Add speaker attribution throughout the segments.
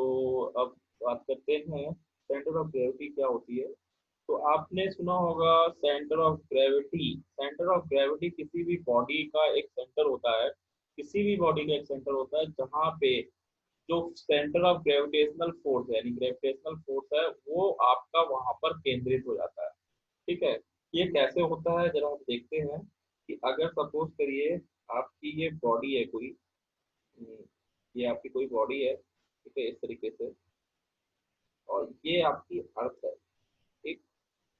Speaker 1: तो अब बात करते हैं सेंटर ऑफ ग्रेविटी क्या होती है। तो आपने सुना होगा centre of gravity. Centre of gravity किसी भी बॉडी का एक सेंटर होता है, किसी भी बॉडी का एक सेंटर होता है जहाँ पे जो सेंटर ऑफ ग्रेविटेशनल फोर्स है यानी ग्रेविटेशनल फोर्स है वो आपका वहां पर केंद्रित हो जाता है। ठीक है, ये कैसे होता है जरा हम देखते हैं कि अगर सपोज करिए आपकी ये बॉडी है कोई, ये आपकी कोई बॉडी है, ठीक है, इस तरीके से, और ये आपकी अर्थ है। ठीक,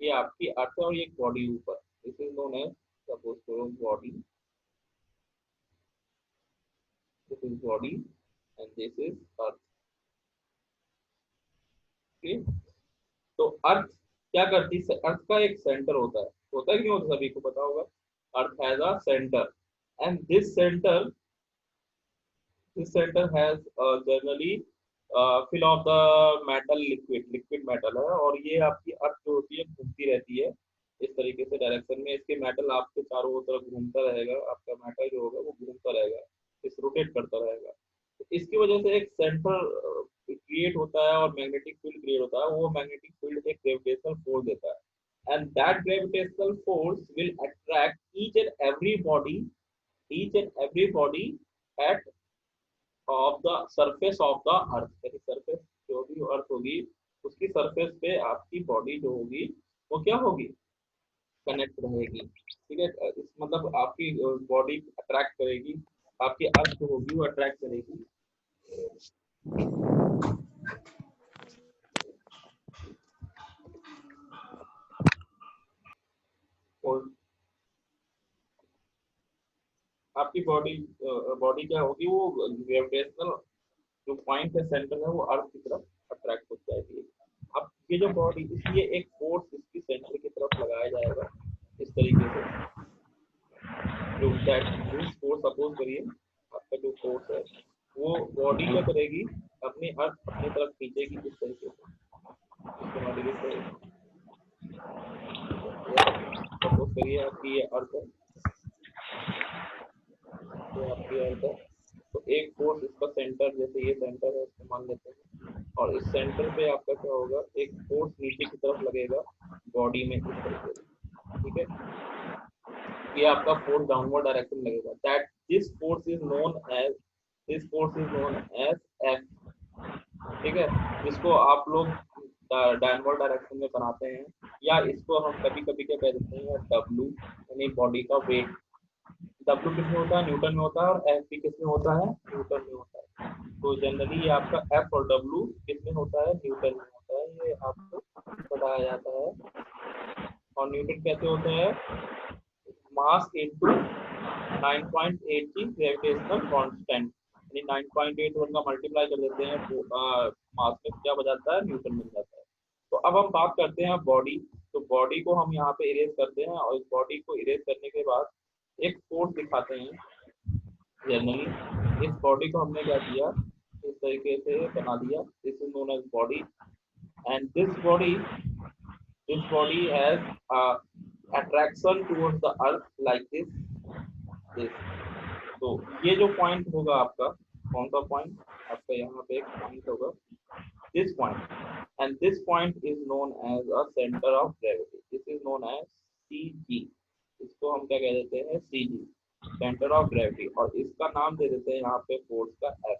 Speaker 1: ये आपकी अर्थ है और ये बॉडी ऊपर, this is known as suppose करो body, this is body and this is earth. ठीक, तो अर्थ क्या करती है, अर्थ का एक सेंटर होता है कि नहीं होता, सभी को पता होगा। Earth has a centre and this center has generally fill of the metal liquid metal है, और ये आपकी अर्थ जो होती है घूमती रहती है इस तरीके से डायरेक्शन में, इसके मेटल आपके चारों तरफ घूमता रहेगा, आपका मेटल जो होगा वो घूमता रहेगा, इस रोटेट करता रहेगा। तो इसकी वजह से एक सेंटर क्रिएट होता है और मैग्नेटिक फील्ड क्रिएट होता है। वो मैग्नेटिक फील्ड एक ग्रेविटेशनल फोर्स देता है and that gravitational force will attract each and every body at of the surface of the earth, यानी सरफेस जो भी अर्थ होगी उसकी सरफेस पे आपकी बॉडी जो होगी वो क्या होगी, कनेक्ट रहेगी। ठीक है, इस मतलब आपकी बॉडी अट्रैक्ट करेगी, आपकी अर्थ जो होगी वो अट्रैक्ट करेगी। और आपकी बॉडी क्या होगी, वो ग्रेविटेशनल जो पॉइंट है, सेंटर है, वो अर्थ की तरफ अट्रैक्ट हो जाएगी। अब ये जो बॉडी, इसलिए एक फोर्स इसकी सेंटर की तरफ लगाया जाएगा इस तरीके से, जो दैट फोर्स सपोज करिए आपका जो फोर्स है वो बॉडी क्या करेगी, अपनी अर्थ अपनी तरफ खींचेगी इस तरीके से, सपोज करिए आपकी ये अर्थ है, तो आपकी अर्थ है, तो एक फोर्स इसका सेंटर, जैसे ये सेंटर है इसको मान लेते हैं, और इस सेंटर पे आपका क्या होगा, एक फोर्स नीचे की तरफ लगेगा बॉडी में इस तरीके से। ठीक है, ये आपका फोर्स डाउनवर्ड डायरेक्शन लगेगा, that this force is known as F. ठीक है, इसको आप लोग डाउनवर्ड डायरेक्शन में बनाते हैं, या इसको हम कभी कभी क्या कह देते हैं डब्ल्यू, यानी बॉडी का वेट। डब्ल्यू किस में होता है, न्यूटन में होता है, और एफ भी किस में होता है, न्यूटन में होता है। तो जनरली ये आपका एफ और डब्ल्यू किस में होता है, न्यूटन में होता है, ये आपको बताया जाता है। और न्यूटन कैसे होता है, मास इनटू 9.8 ग्रेविटेशनल कांस्टेंट, यानी 9.81 का मल्टीप्लाई कर देते हैं तो मास में क्या बजाता है, न्यूटन मिल जाता है। तो अब हम बात करते हैं बॉडी। तो बॉडी को हम यहाँ पे इरेज करते हैं, और इस बॉडी को इरेज करने के बाद एक फोर्स दिखाते हैं। जनरली इस बॉडी को हमने क्या किया, इस तरीके से बना दिया, this is known as body and this body has attraction towards the earth like this। तो ये जो पॉइंट होगा आपका, कौन सा पॉइंट, आपका यहाँ पे एक पॉइंट होगा, this point, and this point is known as a centre of gravity, this is known as CG। इसको हम क्या कह देते हैं, CG, सेंटर ऑफ ग्रेविटी, और इसका नाम दे देते हैं यहाँ पे फोर्स का F।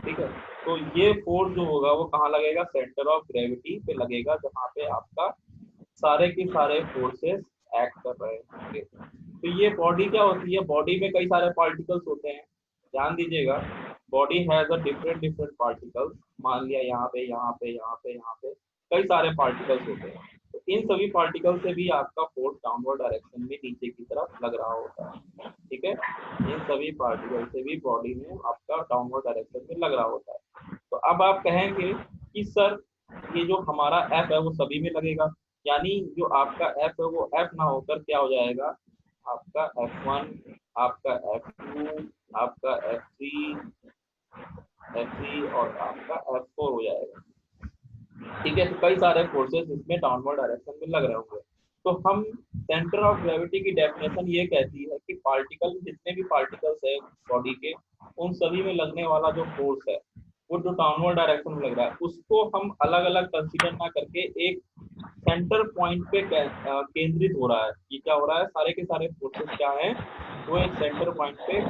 Speaker 1: ठीक है, तो ये फोर्स जो होगा वो कहाँ लगेगा, सेंटर ऑफ ग्रेविटी पे लगेगा, जहाँ पे आपका सारे के सारे फोर्सेस एक्ट कर रहे हैं। तो ये बॉडी क्या होती है, बॉडी में कई सारे पार्टिकल्स होते हैं, ध्यान दीजिएगा, body has a different particles. मान लिया यहाँ पे कई सारे पार्टिकल्स होते हैं, तो इन सभी पार्टिकल से भी आपका फोर्स डाउनवर्ड डायरेक्शन में नीचे की तरफ लग रहा होता है। ठीक है, इन सभी पार्टिकल से भी बॉडी में आपका डाउनवर्ड डायरेक्शन में लग रहा होता है। तो अब आप कहेंगे कि सर ये जो हमारा एफ है वो सभी में लगेगा, यानी जो आपका एफ है वो एफ ना होकर क्या हो जाएगा, आपका F1, आपका F2, आपका F3 और आपका F4 हो जाएगा। ठीक है, तो कई सारे फोर्सेस इसमें डाउनवर्ड डायरेक्शन में लग रहे होंगे। तो हम सेंटर ऑफ ग्रेविटी की डेफिनेशन ये कहती है कि पार्टिकल, जितने भी पार्टिकल्स है बॉडी के, उन सभी में लगने वाला जो फोर्स है वो जो डाउनवर्ड डायरेक्शन में लग रहा है उसको हम अलग अलग कंसीडर ना करके एक सेंटर पॉइंट पे केंद्रित हो रहा है। ये क्या हो रहा है, सारे के सारे फोर्सेस क्या है, वो एक सेंटर पॉइंट पे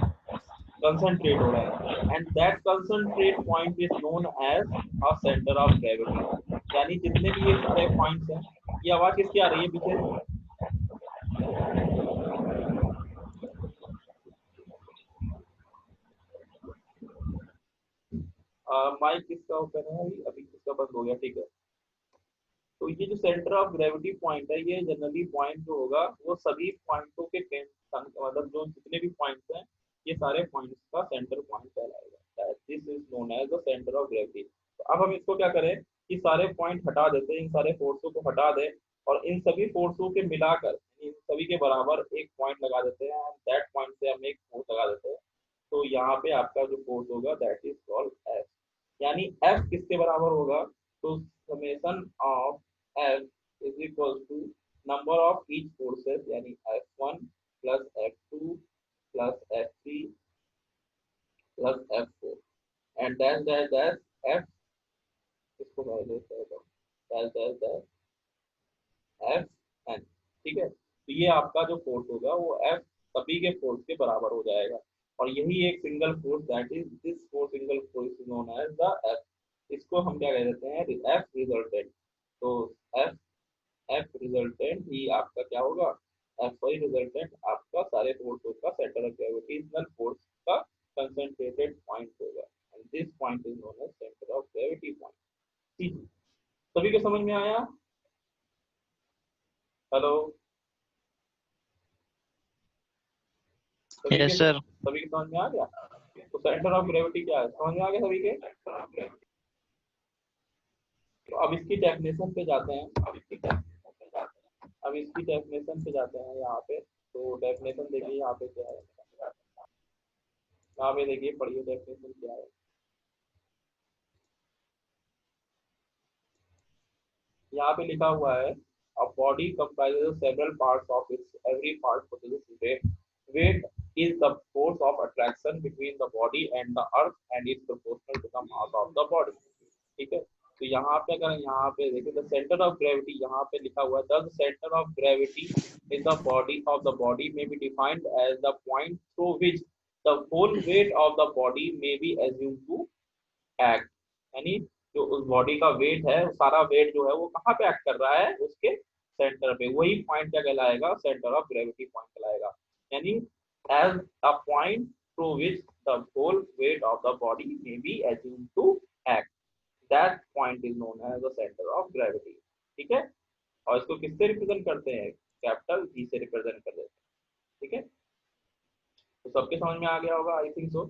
Speaker 1: कंसंट्रेट हो रहा है, and that concentrate point is known as a centre of gravity. यानी जितने भी ये सारे पॉइंट्स हैं, ये आवाज किसकी आ रही है पीछे? माइक किसका ओपन है अभी? अभी किसका बंद हो गया? ठीक है। तो ये जो सेंटर ऑफ ग्रेविटी पॉइंट है, ये जनरली पॉइंट जो होगा वो सभी पॉइंटों के मतलब जो जितने भी पॉइंट्स हैं, ये सारे पॉइंट्स का सेंटर पॉइंट कहलाएगा। This is known as the centre of gravity. तो अब हम इसको क्या करें कि सारे पॉइंट हटा देते हैं, इन सारे फोर्सों को हटा दें और इन सभी फोर्सों के मिलाकर इन सभी के बराबर एक पॉइंट लगा देते हैं, एंड दैट पॉइंट से हम एक फोर्स लगा देते हैं। तो यहाँ पे आपका जो फोर्स होगा दैट इज कॉल्ड एफ। यानी एफ किसके बराबर होगा? तो summation of F is equal to number of each forces, यानी F1 plus F2 plus F3 plus F4 and dash F, इसको मैं देता हूँ dash F n। ठीक है, तो ये आपका जो फोर्स होगा वो F सभी के फोर्स के बराबर हो जाएगा, और यही एक single force that is this for single force is known as the F। इसको हम क्या कह देते हैं? F resultant. तो F एफ रिजल्टेंट ही आपका क्या होगा? एफ वाई रिजल्टेंट आपका सारे फोर्सों का सेंटर ऑफ ग्रेविटेशनल फोर्स का कंसंट्रेटेड पॉइंट होगा, and this point is known as centre of gravity point. ठीक, सभी को समझ में आया? हेलो, सभी के
Speaker 2: यस सर।
Speaker 1: सभी के समझ में आ गया? तो सेंटर ऑफ ग्रेविटी क्या है, समझ में आ गया सभी के? तो अब इसकी डेफिनेशन पे जाते हैं। अब इसकी डेफिनेशन पे जाते हैं यहाँ पे। तो डेफिनेशन देखिए यहाँ पे क्या है, यहाँ पे देखिए, पढ़िए डेफिनेशन क्या है। यहाँ पे लिखा हुआ है a body comprises several parts of its every part possesses weight. Weight is the force of attraction between the body and the earth and is proportional to the mass of the body। ठीक है, तो यहाँ पे अगर यहाँ पे देखिए the centre of gravity, यहाँ पे लिखा हुआ है the centre of gravity is the body of the body may be defined as the point through which the whole weight of the body may be assume to act. यानी जो उस body का wait है, सारा wait जो है वो कहाँ पे एक्ट कर रहा है? उसके सेंटर पे। वही पॉइंट क्या कहलाएगा? सेंटर ऑफ ग्रेविटी पॉइंट कहलाएगा। यानी as a point through which the whole weight of the body may be assume to act, that point is known as the centre of gravity. ठीक है, और इसको किससे रिप्रेजेंट करते हैं? कैपिटल जी से रिप्रेजेंट कर देते हैं। ठीक है, तो सबके समझ में आ गया होगा आई थिंक सो,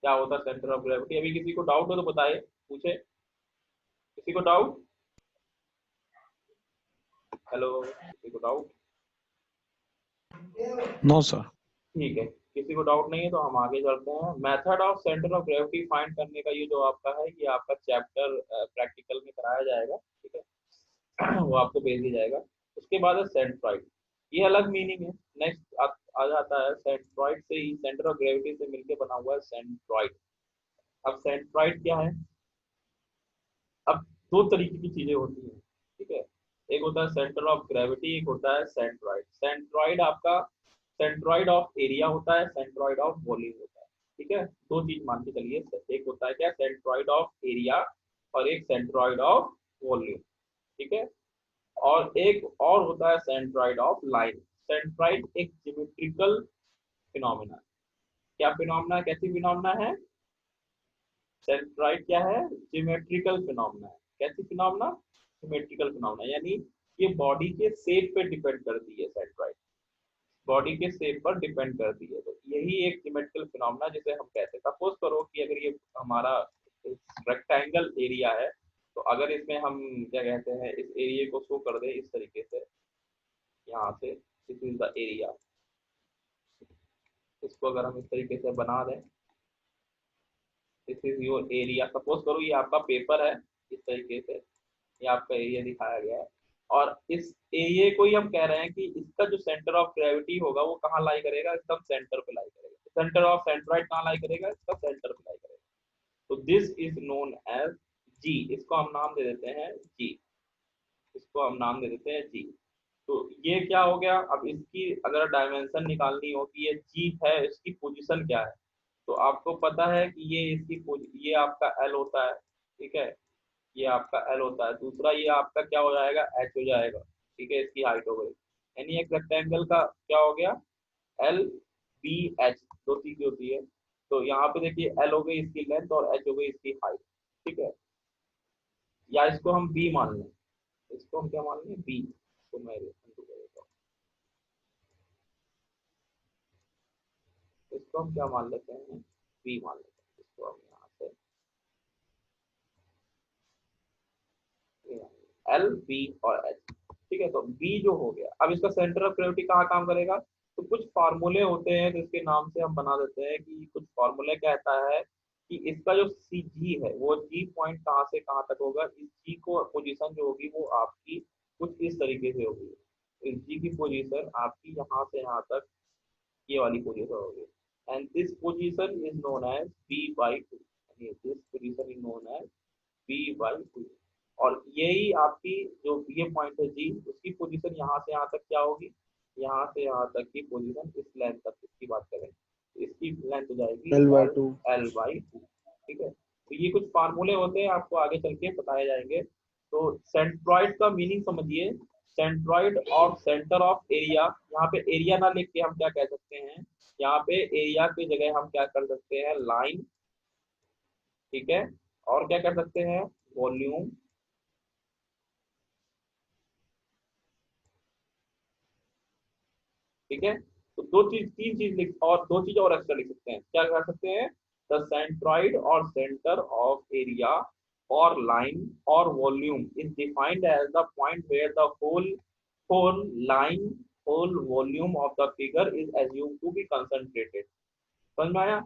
Speaker 1: क्या होता है सेंटर ऑफ ग्रेविटी। अभी किसी को डाउट हो तो बताए, पूछे, किसी को डाउट? हेलो, किसी को डाउट?
Speaker 2: No sir.
Speaker 1: ठीक है, किसी को डाउट नहीं है तो हम आगे चलते हैं। Method of centre of gravity find करने का ये जो आपका है, ये आपका चैप्टर प्रैक्टिकल में कराया जाएगा। ठीक है वो आपको भेज दिया जाएगा। उसके बाद है सेंट्रॉइड, ये अलग मीनिंग है। नेक्स्ट आ जाता है सेंट्रॉइड से ही, सेंटर ऑफ ग्रेविटी से मिलकर बना हुआ है सेंट्रॉइड। अब सेंट्रॉइड क्या है? अब दो तरीके की चीजें होती हैं। ठीक है, एक होता है सेंटर ऑफ ग्रेविटी, एक होता है सेंट्रॉइड। सेंट्रॉइड आपका सेंट्रॉइड ऑफ एरिया होता है, सेंट्रॉइड ऑफ वॉल्यूम होता है। ठीक है, दो चीज मान के चलिए, एक होता है क्या? सेंट्रॉइड ऑफ एरिया, और एक सेंट्रॉइड ऑफ वॉल्यूम। ठीक है, और एक और होता है सेंट्रॉइड ऑफ लाइन। सेंट्रॉइड एक ज्योमेट्रिकल फिनोमिना। क्या फिनोमिना, कैसी फिनोमिना है? सेंट्रॉइड क्या है? ज्योमेट्रिकल फिनोमिना है। कैसी फिनोमिना? ज्योमेट्रिकल फिनोमिना, यानी ये बॉडी के शेप पे डिपेंड करती है। सेंट्रॉइड बॉडी के शेप पर डिपेंड करती है। तो यही एक ज्योमेट्रिकल फिनोमिना जिसे हम कहते हैं। सपोज करो कि अगर ये हमारा रेक्टेंगल एरिया है, तो अगर इसमें हम क्या कहते हैं, इस एरिया को शो कर दे इस तरीके से, यहाँ से दिस इज द एरिया, इसको अगर हम इस तरीके से बना दें, this is your area. Suppose करो ये आपका पेपर है, इस तरीके से ये आपका एरिया दिखाया गया है, और इस एरिया को ही हम कह रहे हैं कि इसका जो सेंटर ऑफ ग्रेविटी होगा वो कहाँ लाई करेगा? एकदम सेंटर पे लाई करेगा। सेंटर ऑफ सेंट्रॉइड कहाँ लाई करेगा? इसका सेंटर पे लाई करेगा। तो दिस इज नोन एज जी, इसको हम नाम दे देते हैं जी, इसको हम नाम दे देते हैं जी। तो ये क्या हो गया, अब इसकी अगर डायमेंशन निकालनी हो कि ये जी है, इसकी पोजीशन क्या है, तो आपको पता है कि ये ये आपका एल होता है, ठीक है, ये आपका एल होता है, दूसरा ये आपका क्या हो जाएगा, एच हो जाएगा, ठीक है, इसकी हाइट हो गई। यानी एक रेक्टेंगल का क्या हो गया, एल बी एच, दो चीजें होती है। तो यहाँ पे देखिए एल हो गई इसकी लेंथ और एच हो गई इसकी हाइट, ठीक है, या इसको हम बी मान लें, इसको हम क्या मान लें, बी, तो मैं undo कर देता हूँ, इसको हम क्या मान लेते हैं, बी मान लेते हैं, इसको हम यहाँ से एल बी और एच, ठीक है। तो बी जो हो गया, अब इसका सेंटर ऑफ ग्रेविटी कहाँ काम करेगा, तो कुछ फार्मूले होते हैं जिसके नाम से हम बना देते हैं कि कुछ फार्मूले कहता है कि इसका जो सी जी है वो जी पॉइंट कहाँ से कहाँ तक होगा, इस जी को पोजीशन जो होगी वो आपकी कुछ इस तरीके से होगी, इस जी की पोजीशन आपकी यहाँ से यहाँ तक ये वाली पोजीशन होगी, and this position is known as b/2, this position is known as b/2। और यही आपकी जो ये पॉइंट है जी, उसकी पोजीशन यहाँ से यहाँ तक क्या होगी, यहाँ से यहाँ तक की पोजीशन, इस लेंथ तक इसकी बात करें तो इसकी लेंथ हो जाएगी
Speaker 2: L/2।
Speaker 1: L/2, ठीक है। तो ये कुछ फार्मूले होते हैं, आपको आगे चल के बताए जाएंगे। तो सेंट्रॉइड का मीनिंग समझिए, सेंट्रॉइड और सेंटर ऑफ एरिया, यहाँ पे एरिया ना लिख के हम क्या कह सकते हैं, यहाँ पे एरिया की जगह हम क्या कर सकते हैं, लाइन, ठीक है, और क्या कर सकते हैं, वॉल्यूम, ठीक है। तो दो चीज, तीन चीज लिख, और दो चीज और एक्स्ट्रा लिख सकते हैं, क्या कर सकते हैं, द सेंट्रॉइड और सेंटर ऑफ एरिया और लाइन और volume is defined as the point where the whole line whole volume of the figure is assume to be concentrated. समझ में आया।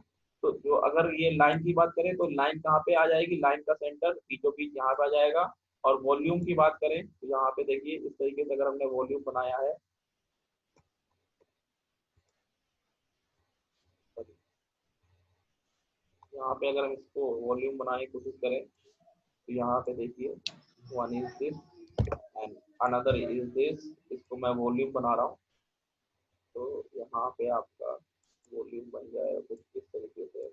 Speaker 1: तो जो अगर ये लाइन की बात करें तो लाइन कहाँ पे आ जाएगी, लाइन का सेंटर बीचों बीच यहाँ पे आ जाएगा। और वॉल्यूम की बात करें तो यहाँ पे देखिए इस तरीके से अगर हमने वॉल्यूम बनाया है, यहाँ पे अगर हम इसको वॉल्यूम बनाने की कोशिश करें तो यहाँ पे देखिए one is this and another is this, इसको मैं वॉल्यूम बना रहा हूँ। तो यहाँ पे आपका वॉल्यूम बन जाएगा कुछ इस तरीके से,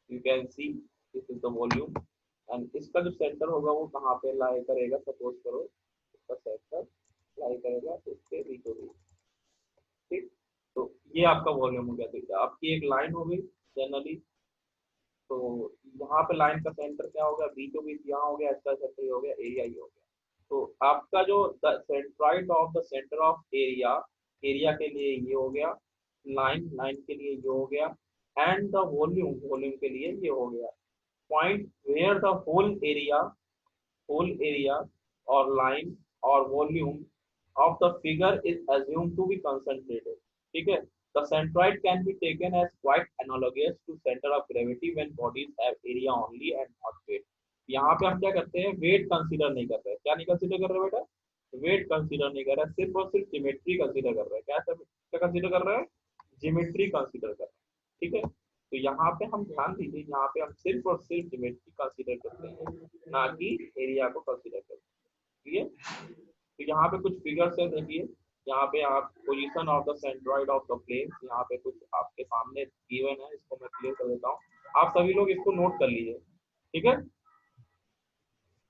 Speaker 1: you can see this is the volume. And इसका जो सेंटर होगा वो कहाँ पे लाई करेगा, सपोज करो इसका सेंटर लाई करेगा इसके बीचों बीच, ठीक। तो ये आपका वॉल्यूम हो गया, देखिए आपकी एक लाइन हो गई जनरली। तो यहाँ पे लाइन का सेंटर क्या हो गया, बीचों बीच यहाँ हो गया, इसका सेंटर ये हो गया, एरिया ये हो गया। तो आपका जो the centroid of the centre of area, area के लिए ये हो गया, लाइन, लाइन के लिए ये हो गया, एंड द वॉल्यूम, वॉल्यूम के लिए ये हो गया, point where the whole area और लाइन और volume of the figure is assumed to be concentrated, ठीक है। The centroid can be taken as quite analogous to center of gravity when bodies have area only and not weight। यहाँ पे हम क्या करते हैं, वेट कंसीडर नहीं कर रहे, क्या नहीं कंसीडर कर रहे बेटा, वेट कंसीडर नहीं कर रहे, सिर्फ और सिर्फ जियोमेट्री कंसीडर कर रहे हैं, क्या कंसीडर कर रहे हैं, जियोमेट्री कंसीडर कर रहे हैं, ठीक है। तो यहाँ पे हम ध्यान दीजिए, यहाँ पे हम सिर्फ और सिर्फ जियोमेट्री कंसीडर करते हैं, ना कि एरिया को कंसीडर करते हैं, ठीक है। तो यहाँ पे कुछ फिगर्स है, देखिए यहाँ पे आप position of the centroid of the plane, यहाँ पे कुछ आपके सामने गिवन है, इसको मैं क्लियर कर देता हूँ, आप सभी लोग इसको नोट कर लीजिए, ठीक है,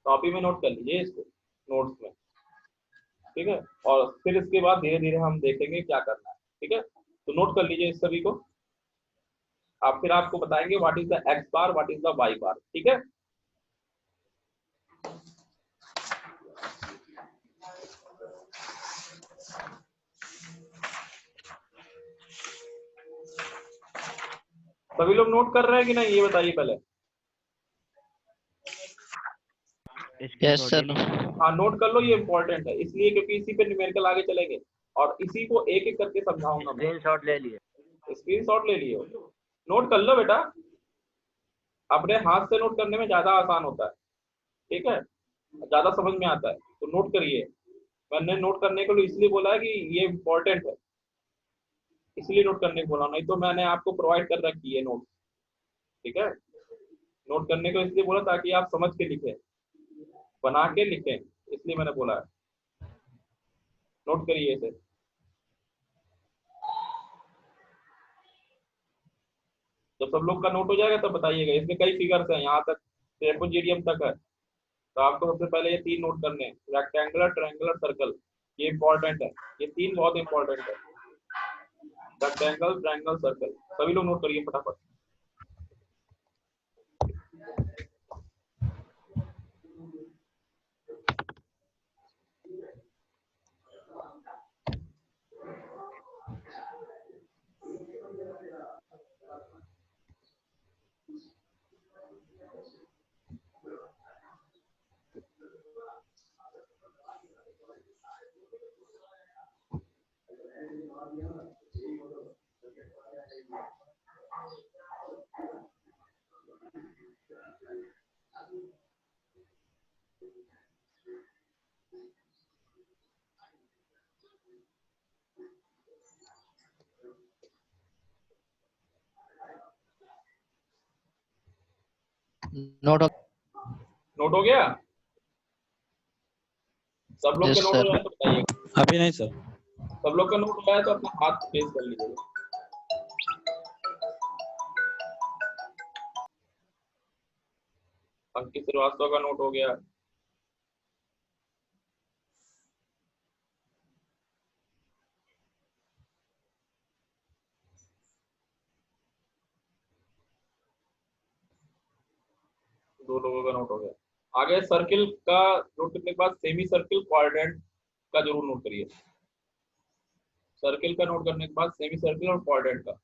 Speaker 1: कॉपी में नोट कर लीजिए इसको, नोट्स में, ठीक है। और फिर इसके बाद धीरे धीरे हम देखेंगे क्या करना है, ठीक है। तो नोट कर लीजिए इस सभी को, आप फिर आपको बताएंगे what is the X bar, what is the Y bar, ठीक है। सभी लोग नोट कर रहे हैं कि नहीं, ये बताइए पहले।
Speaker 3: Yes sir.
Speaker 1: हाँ नोट कर लो, ये इंपॉर्टेंट है इसलिए क्योंकि इसी पे न्यूमेरिकल आगे चलेंगे और इसी को एक एक करके समझाऊंगा मैं।
Speaker 3: स्क्रीनशॉट ले लिए,
Speaker 1: स्क्रीनशॉट ले लिए, नोट कर लो बेटा, अपने हाथ से नोट करने में ज्यादा आसान होता है, ठीक है, ज्यादा समझ में आता है, तो नोट करिए। मैंने नोट करने के लिए इसलिए बोला है कि ये इंपॉर्टेंट है, इसलिए नोट करने को बोला, नहीं तो मैंने आपको प्रोवाइड कर रखी है नोट। ठीक है, नोट करने को इसलिए बोला ताकि आप समझ के लिखें, बना के लिखें, इसलिए मैंने बोला है। नोट करिए इसे। जब सब लोग का नोट हो जाएगा तब बताइएगा। इसमें कई फिगर्स हैं, यहाँ तक ट्रेपेजियम तक है। तो आपको सबसे पहले ये 3 नोट करने हैं, रेक्टेंगुलर, ट्रायंगुलर, सर्कल। ये इंपॉर्टेंट है, ये 3 बहुत इंपॉर्टेंट है, रेक्टेंगल, ट्रायंगल, सर्कल। सभी लोग नोट करिए फटाफट।
Speaker 3: नोट।
Speaker 1: नोट हो गया? सब लोग के
Speaker 3: यस
Speaker 1: नोट हो
Speaker 3: सर।
Speaker 1: जाए तो बताइए।
Speaker 2: अभी नहीं सर।
Speaker 1: सब लोग का नोट हो जाए तो अपना हाथ रेज कर लीजिएगा। अंकित श्रीवास्तव का नोट हो गया। दो लोगों का नोट हो गया। आगे सर्किल का नोट करने के बाद सेमी सर्किल, क्वाड्रेंट का जरूर नोट करिए। सर्किल का नोट करने के बाद सेमी सर्किल और क्वाड्रेंट का।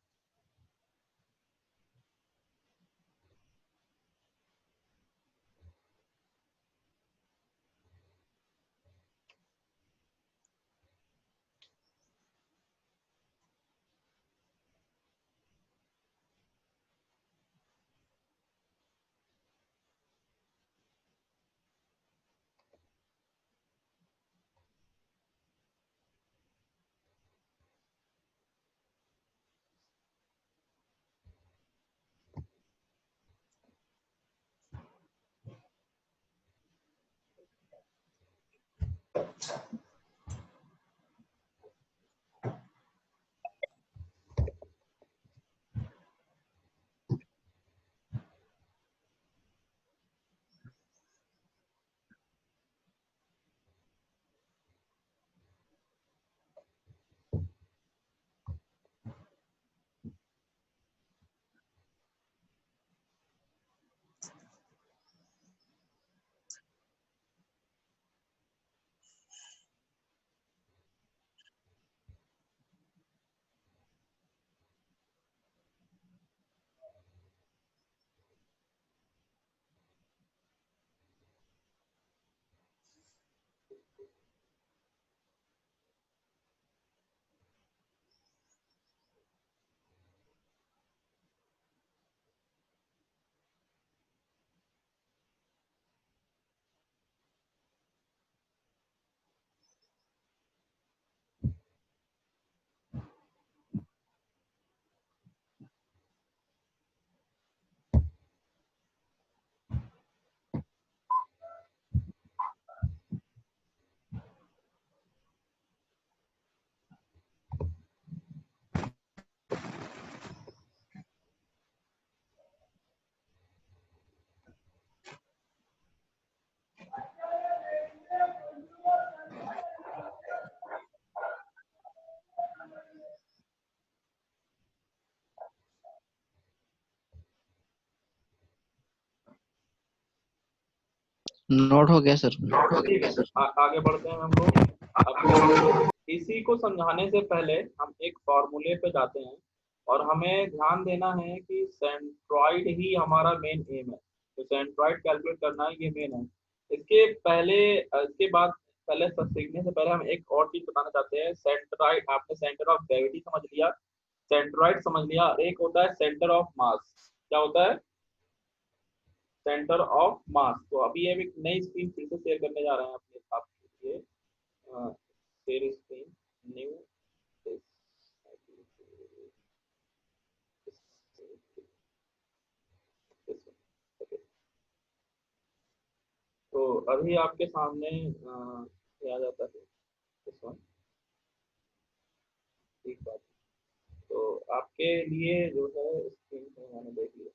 Speaker 3: नोट हो गया सर।
Speaker 1: ठीक है, आगे बढ़ते हैं हम लोग। अब इसी को समझाने से पहले हम एक फॉर्मूले पे जाते हैं, और हमें ध्यान देना है कि सेंट्रॉइड ही हमारा मेन एम है। तो सेंट्रॉइड कैलकुलेट करना है, ये मेन है। इसके पहले, इसके बाद, पहले सब सीखने से पहले हम एक और चीज बताना चाहते हैं। सेंट्रॉइड, आपने सेंटर ऑफ ग्रेविटी समझ लिया, सेंट्रॉइड समझ लिया, एक होता है सेंटर ऑफ मास। क्या होता है? Centre of mass. तो अभी हम एक नई स्क्रीन फिर से शेयर करने जा रहे हैं अपने आपके लिए। शेयर स्क्रीन, न्यू, अभी आपके सामने आ जाता है इस वन। ठीक बात। तो आपके लिए जो है स्क्रीन पे मैंने देख लिया।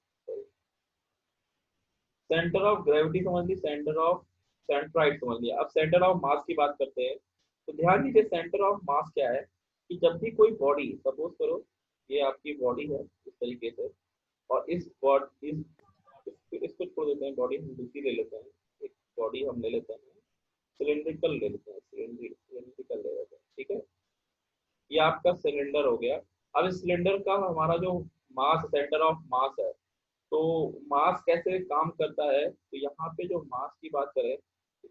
Speaker 1: सेंटर ऑफ ग्रेविटी समझ ली, सेंटर ऑफ सेंट्राइड समझ लिया। अब सेंटर ऑफ मास की बात करते हैं। तो ध्यान दीजिए सेंटर ऑफ मास क्या है कि जब भी कोई बॉडी, सपोज करो ये आपकी बॉडी है इस तरीके से, और इस बॉडी इसको छोड़ देते हैं, बॉडी हम दूसरी ले लेते हैं। एक बॉडी हम ले लेते हैं, सिलिंड्रिकल ले लेते हैं, सिलिंड्रिकल ले लेते हैं, ठीक है। ये आपका सिलेंडर हो गया। अब इस सिलेंडर का हमारा जो मास, सेंटर ऑफ मास है, तो मास कैसे काम करता है, तो यहाँ पे जो मास की बात करें,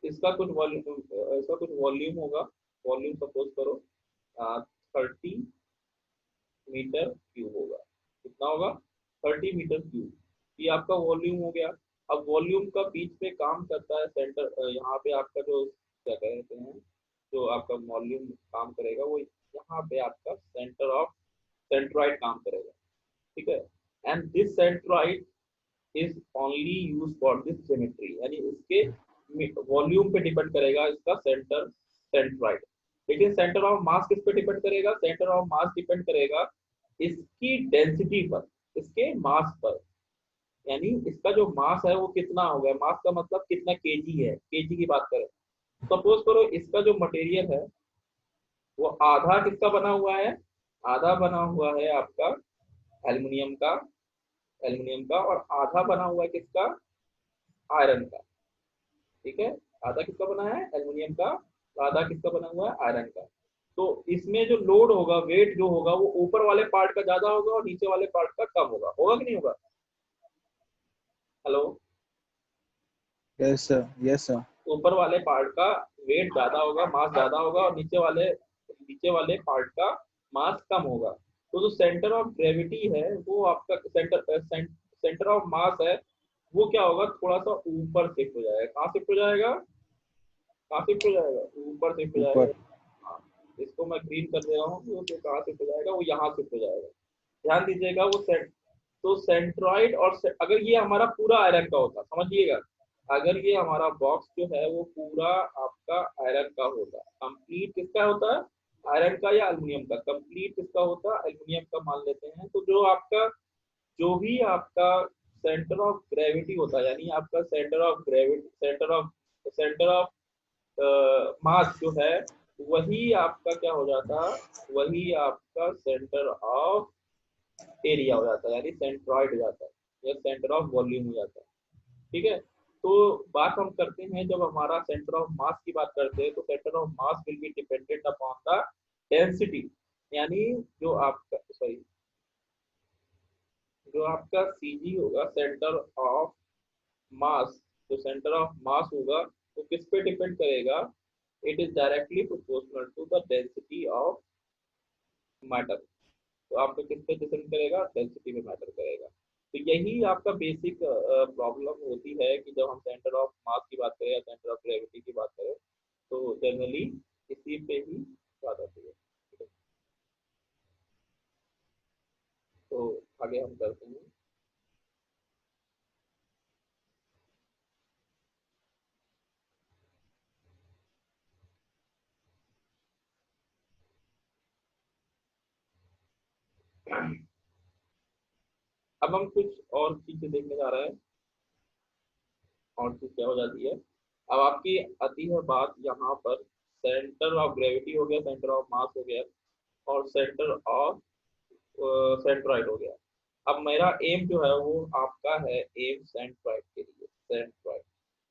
Speaker 1: इसका कुछ वॉल्यूम, इसका कुछ वॉल्यूम होगा। वॉल्यूम सपोज करो 30 मीटर क्यूब होगा। कितना होगा? 30 मीटर क्यूब। ये आपका वॉल्यूम हो गया। अब वॉल्यूम का बीच में काम करता है सेंटर, यहाँ पे आपका जो क्या कहते हैं, जो आपका वॉल्यूम काम करेगा वो यहाँ पे आपका सेंटर ऑफ सेंट्रॉइड काम करेगा, ठीक है। And this centroid is only use for this geometry, यानी इसके वॉल्यूम पे डिपेंड करेगा इसका सेंटर, सेंट्रॉइड। लेकिन सेंटर ऑफ मास किस पे डिपेंड करेगा? सेंटर ऑफ मास डिपेंड करेगा इसकी डेंसिटी पर, इसके मास पर। यानी इसका जो मास है वो कितना हो गया, मास का मतलब कितना केजी है, केजी की बात करें। सपोज करो इसका जो मटेरियल है वो आधा किसका बना हुआ है? आधा बना हुआ है आपका एल्युमिनियम का, एल्युमिनियम का, और आधा बना हुआ है किसका? आयरन का, ठीक है। आधा किसका बना है? एल्युमिनियम का। आधा किसका बना हुआ है? आयरन का। तो इसमें जो लोड होगा, वेट जो होगा, वो ऊपर वाले पार्ट का ज्यादा होगा और नीचे वाले पार्ट का कम होगा। होगा कि नहीं होगा? Hello?
Speaker 2: Yes sir, yes sir.
Speaker 1: ऊपर वाले पार्ट का वेट ज्यादा होगा, मास ज्यादा होगा, और नीचे वाले पार्ट का मास कम होगा। तो जो सेंटर ऑफ ग्रेविटी है वो आपका सेंटर ऑफ मास है, वो क्या होगा? थोड़ा सा ऊपर शिफ्ट हो जाएगा। कहाँ शिफ्ट हो जाएगा? कहाँ शिफ्ट हो जाएगा? ऊपर शिफ्ट हो जाएगा।
Speaker 2: ऊपर।
Speaker 1: हाँ, इसको मैं ग्रीन कर दे रहा हूँ, वो तो कहाँ शिफ्ट हो जाएगा? वो यहाँ शिफ्ट हो जाएगा। ध्यान दीजिएगा वो तो सेंट्रॉइड और अगर ये हमारा पूरा आयरन का होता, समझिएगा, अगर ये हमारा बॉक्स जो है वो पूरा आपका आयरन का होता, कंप्लीट किसका होता है? आयरन का या एल्युमिनियम का? कंप्लीट किसका होता? एल्युमिनियम का मान लेते हैं। तो जो भी आपका सेंटर ऑफ ग्रेविटी होता है, यानी आपका centre of gravity, centre of mass जो है, वही आपका क्या हो जाता? वही आपका सेंटर ऑफ एरिया हो जाता है, यानी सेंट्रॉइड हो जाता है, या सेंटर ऑफ वॉल्यूम हो जाता है, ठीक है। तो बात हम करते हैं, जब हमारा सेंटर ऑफ मास की बात करते हैं, तो centre of mass will be dependent upon the density, यानी जो आपका, सॉरी, जो आपका सीजी होगा, सेंटर ऑफ मास, जो सेंटर ऑफ मास होगा वो किस पे डिपेंड करेगा? It is directly proportional to the density of matter. तो आपको किस पे डिपेंड करेगा? डेंसिटी पे मैटर करेगा। तो यही आपका बेसिक प्रॉब्लम होती है कि जब हम सेंटर ऑफ मास की बात करें या सेंटर ऑफ ग्रेविटी की बात करें, तो जनरली इसी पे ही बात आती है, ठीक है। तो आगे हम करते हैं। अब हम कुछ और चीजें देखने जा रहे हैं। और चीज क्या हो जाती है, अब आपकी आती है बात यहाँ पर, सेंटर ऑफ ग्रेविटी हो गया, सेंटर ऑफ मास हो गया, और सेंटर ऑफ सेंट्रॉइड हो गया। अब मेरा एम जो है वो आपका है एम सेंट्रॉइड के लिए, सेंट्रॉइड।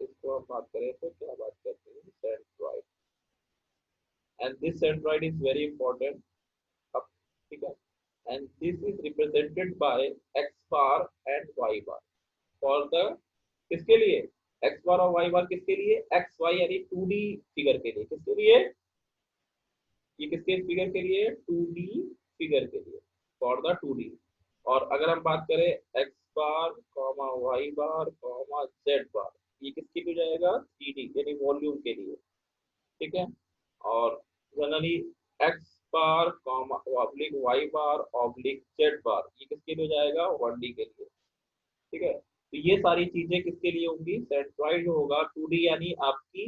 Speaker 1: इसको हम बात करें तो क्या बात करते हैं? Centroid. And this centroid is very important. अब ठीक है, and this is represented by x bar and y bar for the, किसके लिए? एक्स बार और वाई बार किसके लिए? एक्स वाई यानी 2D फिगर के लिए। किसके लिए? ये किसके फिगर के लिए? 2D फिगर के लिए, फॉर द 2D। और अगर हम बात करें x bar comma Y bar comma Z बार, ये किसके लिए जाएगा? 3D यानी वॉल्यूम के लिए, ठीक है। और generally x bar comma oblique Y बार ऑब्लिक जेड बार, ये किसके लिए जाएगा? 1D के लिए, ठीक है। तो ये सारी चीजें किसके लिए होंगी, सेंट्रॉइड जो होगा 2D यानी आपकी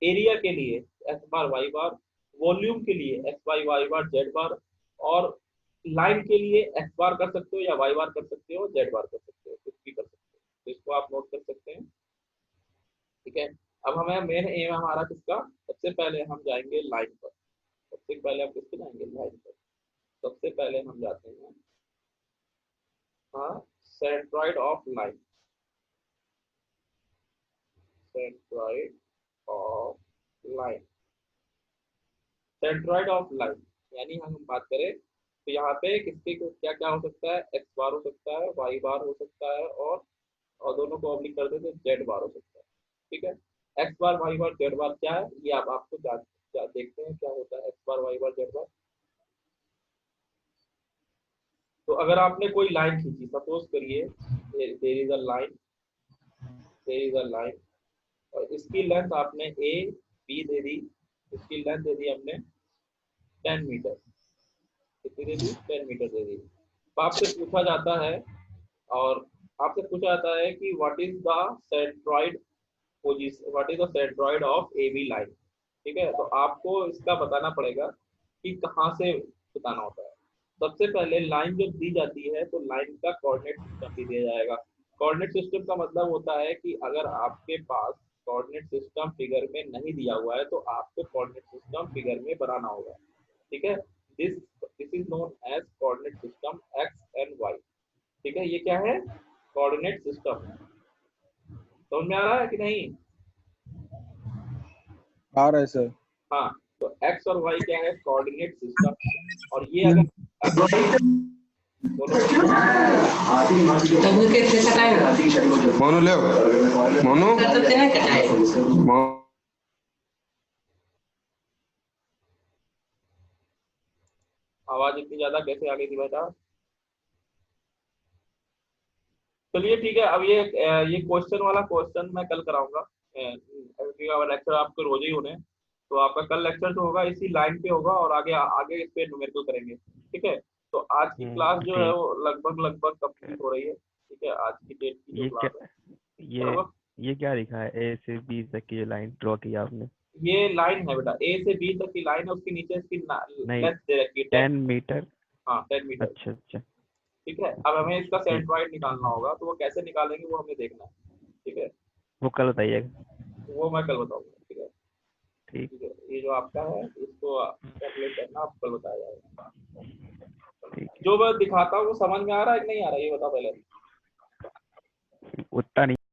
Speaker 1: एरिया के लिए X bar Y bar, volume के लिए X by Y bar Z bar, और लाइन के लिए एक्स बार कर सकते हो या वाई बार कर सकते हो, जेड बार कर सकते हो, कुछ भी कर सकते हो। तो इसको आप नोट कर सकते हैं। ठीक है, अब हमें मेन एम हमारा किसका, सबसे पहले हम जाएंगे लाइन पर। सबसे पहले हम किसके जाएंगे, लाइन पर। सबसे पहले हम जाते हैं हाँ centroid of line, centroid of line, centroid of line यानी हम बात करें तो यहाँ पे किसके क्या क्या हो सकता है, एक्स बार हो सकता है, वाई बार हो सकता है, और दोनों को ऑब्लिक कर दे तो जेड बार हो सकता है। ठीक है, x bar Y bar Z बार क्या है ये आप आपको देखते हैं क्या होता है x bar Y bar Z bar. तो अगर आपने कोई लाइन खींची, सपोज करिए there is a line, there is a line, और इसकी लेंथ आपने ए बी दे दी, इसकी लेंथ दे दी हमने 10 मीटर, कितनी दे दी, 10 मीटर दे दी। तो आपसे पूछा जाता है, और आपसे पूछा जाता है कि what is the centroid position, what is the centroid of A B line. ठीक है, तो आपको इसका बताना पड़ेगा कि कहाँ से बताना होता है। सबसे पहले लाइन जब दी जाती है तो लाइन का कोऑर्डिनेट सिस्टम भी दिया जाएगा। कोऑर्डिनेट सिस्टम का मतलब होता है कि अगर आपके पास कोऑर्डिनेट सिस्टम फिगर में नहीं दिया हुआ है तो आपको कोऑर्डिनेट सिस्टम फिगर में बनाना होगा। ठीक है, this this is known as coordinate system x and y. ठीक है, ये क्या है, कोऑर्डिनेट सिस्टम। समझ में आ रहा है कि नहीं?
Speaker 2: आ रहा है सर।
Speaker 1: हाँ, तो एक्स और वाई क्या है, कोऑर्डिनेट सिस्टम। और ये अगर बोलो
Speaker 4: मोनू ले मोनू
Speaker 1: आवाज इतनी ज्यादा कैसे आ गई थी बेटा? चलिए ठीक है, अब ये क्वेश्चन वाला क्वेश्चन मैं कल कराऊंगा, क्योंकि लेक्चर आपको रोज ही होने हैं। तो आपका कल लेक्चर जो होगा इसी लाइन पे होगा, और आगे आगे इस पे न्यूमेरिकल करेंगे। ठीक है, तो आज की क्लास जो है
Speaker 4: ठीक।
Speaker 1: वो लगभग कंप्लीट हो रही है। ठीक है, आज की डेट की जो
Speaker 4: ये
Speaker 1: क्लास
Speaker 4: क्या
Speaker 1: है
Speaker 4: ये
Speaker 1: बराबर।
Speaker 4: ये क्या लिखा है, ए से बी तक की जो लाइन ड्रॉ की आपने?
Speaker 1: ये लाइन है बेटा, ए से बी तक की लाइन है, उसके नीचे इसकी
Speaker 4: नहीं,
Speaker 1: लेंथ दे रखी है
Speaker 4: 10 मीटर।
Speaker 1: हाँ 10 मीटर।
Speaker 4: अच्छा अच्छा।
Speaker 1: ठीक है, अब हमें इसका
Speaker 4: ठीक,
Speaker 1: सेंट्रॉइड निकालना होगा, तो वो कैसे निकालेंगे वो हमें देखना है। ठीक है,
Speaker 4: वो कल बताइएगा।
Speaker 1: वो मैं कल बताऊंगा। ठीक है,
Speaker 4: ठीक।
Speaker 1: ठीक है, ये जो आपका है इसको कैलकुलेट करना आप कल बताया जाएगा।
Speaker 4: ठीक
Speaker 1: जो मैं दिखाता हूँ वो समझ में आ रहा है कि नहीं आ रहा है ये बता पहले।
Speaker 4: उतना नहीं